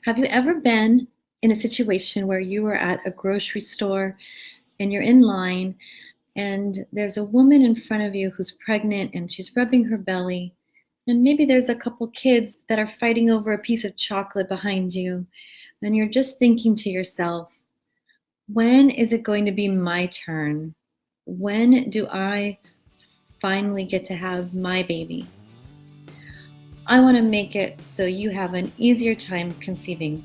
Have you ever been in a situation where you were at a grocery store and you're in line and there's a woman in front of you who's pregnant and she's rubbing her belly, and maybe there's a couple kids that are fighting over a piece of chocolate behind you, and you're just thinking to yourself, when is it going to be my turn? When do I finally get to have my baby? I want to make it so you have an easier time conceiving.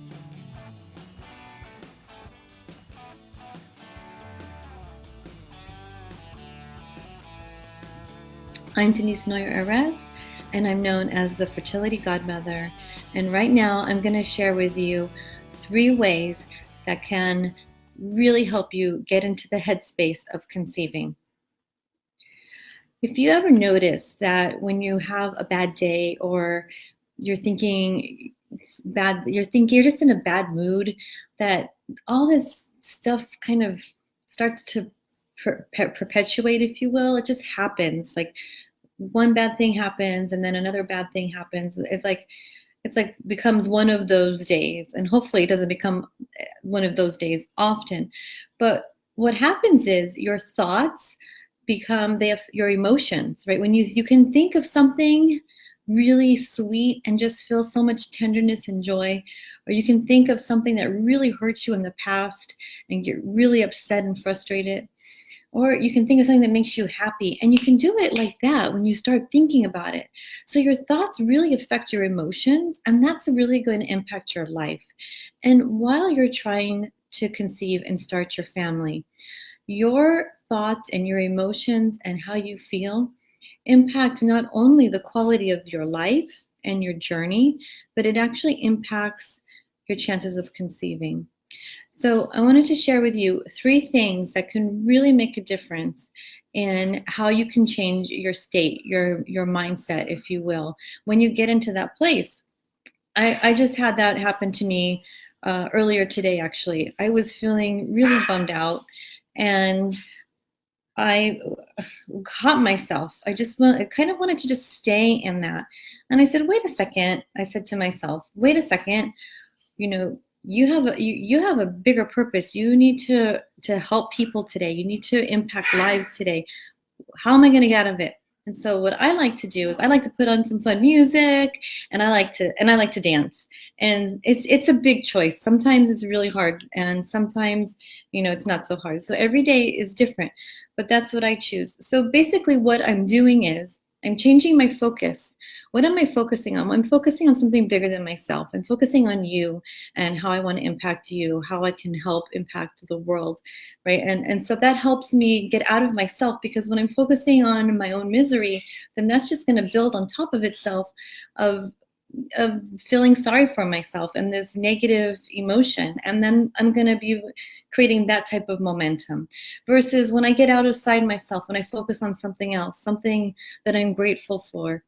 I'm Denise Noyer-Erez, and I'm known as the Fertility Godmother. And right now, I'm going to share with you 3 ways that can really help you get into the headspace of conceiving. If you ever notice that when you have a bad day or you're thinking you're just in a bad mood, that all this stuff kind of starts to perpetuate, if you will. It just happens. Like one bad thing happens and then another bad thing happens. It's like becomes one of those days, and hopefully it doesn't become one of those days often. But what happens is your thoughts become your emotions, right? When you can think of something really sweet and just feel so much tenderness and joy, or you can think of something that really hurts you in the past and get really upset and frustrated, or you can think of something that makes you happy, and you can do it like that when you start thinking about it. So your thoughts really affect your emotions, and that's really going to impact your life. And while you're trying to conceive and start your family, your thoughts and your emotions and how you feel impact not only the quality of your life and your journey, but it actually impacts your chances of conceiving. So I wanted to share with you 3 things that can really make a difference in how you can change your state, your mindset, if you will, when you get into that place. I just had that happen to me earlier today, actually. I was feeling really bummed out, and I caught myself. I kind of wanted to just stay in that. And I said, wait a second. I said to myself, wait a second, you know, you have a bigger purpose. You need to help people today. You need to impact lives today. How am I going to get out of it? And so what I like to do is I like to put on some fun music, and I like to dance. And it's a big choice. Sometimes it's really hard, and sometimes, it's not so hard. So every day is different, but that's what I choose. So basically what I'm doing is I'm changing my focus. What am I focusing on? I'm focusing on something bigger than myself. I'm focusing on you and how I want to impact you, how I can help impact the world, right? And so that helps me get out of myself, because when I'm focusing on my own misery, then that's just going to build on top of itself of feeling sorry for myself and this negative emotion. And then I'm going to be creating that type of momentum, versus when I get outside myself, when I focus on something else, something that I'm grateful for,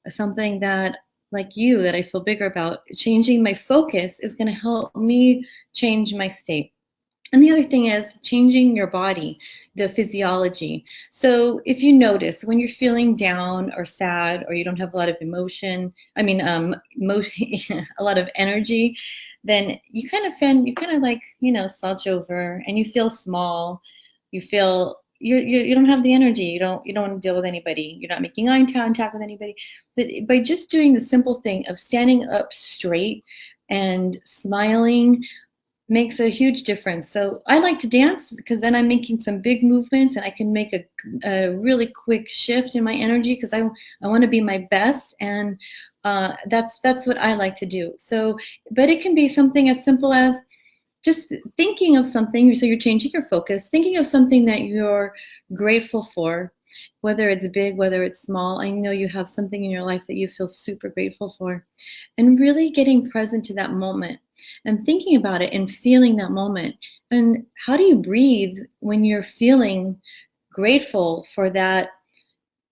something that, like you, that I feel bigger about. Changing my focus is going to help me change my state. And the other thing is changing your body, the physiology. So if you notice when you're feeling down or sad, or you don't have a lot of emotion, a lot of energy, then you kind of like, slouch over, and you feel small. You feel you don't have the energy. You don't want to deal with anybody. You're not making eye contact with anybody. But by just doing the simple thing of standing up straight and smiling, makes a huge difference. So I like to dance, because then I'm making some big movements, and I can make a really quick shift in my energy, because I want to be my best. And that's what I like to do. So, but it can be something as simple as just thinking of something. So you're changing your focus, thinking of something that you're grateful for, whether it's big, whether it's small. I know you have something in your life that you feel super grateful for, and really getting present to that moment and thinking about it and feeling that moment. And how do you breathe when you're feeling grateful for that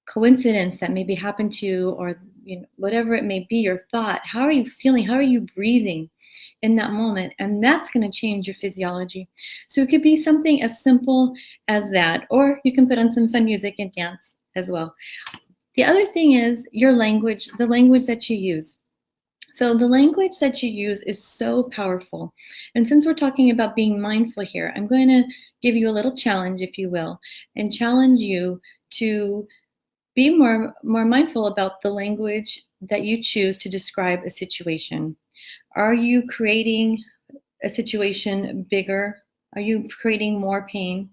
coincidence that maybe happened to you, or whatever it may be, your thought? How are you feeling? How are you breathing in that moment? And that's going to change your physiology. So it could be something as simple as that, or you can put on some fun music and dance as well. The other thing is your language, the language that you use. So the language that you use is so powerful. And since we're talking about being mindful here, I'm going to give you a little challenge, if you will, and challenge you to be more mindful about the language that you choose to describe a situation. Are you creating a situation bigger? Are you creating more pain?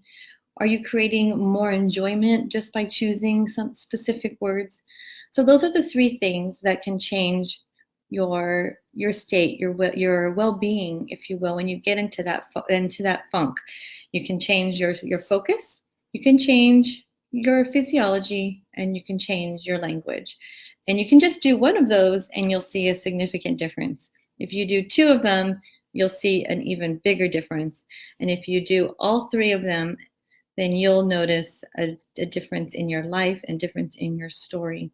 Are you creating more enjoyment just by choosing some specific words? So those are the three things that can change your state, your well-being, if you will, when you get into that funk. You can change your focus, you can change your physiology, and you can change your language. And you can just do one of those and you'll see a significant difference. If you do two of them, you'll see an even bigger difference. And if you do all three of them, then you'll notice a difference in your life and difference in your story.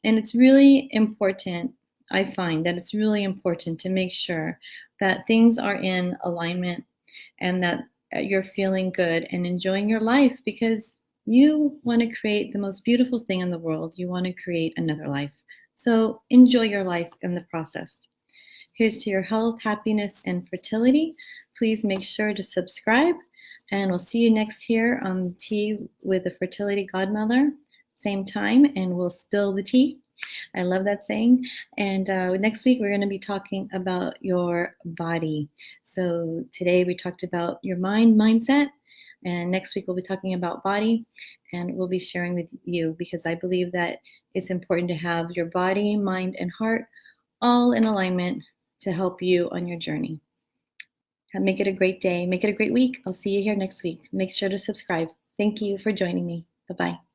And it's really important, I find that it's really important to make sure that things are in alignment and that you're feeling good and enjoying your life, because you want to create the most beautiful thing in the world. You want to create another life. So enjoy your life in the process. Here's to your health, happiness, and fertility. Please make sure to subscribe, and we'll see you next here on Tea with the Fertility Godmother, same time, and we'll spill the tea. I love that saying. And next week, we're going to be talking about your body. So today we talked about your mindset, and next week we'll be talking about body, and we'll be sharing with you, because I believe that it's important to have your body, mind, and heart all in alignment to help you on your journey. Make it a great day. Make it a great week. I'll see you here next week. Make sure to subscribe. Thank you for joining me. Bye-bye.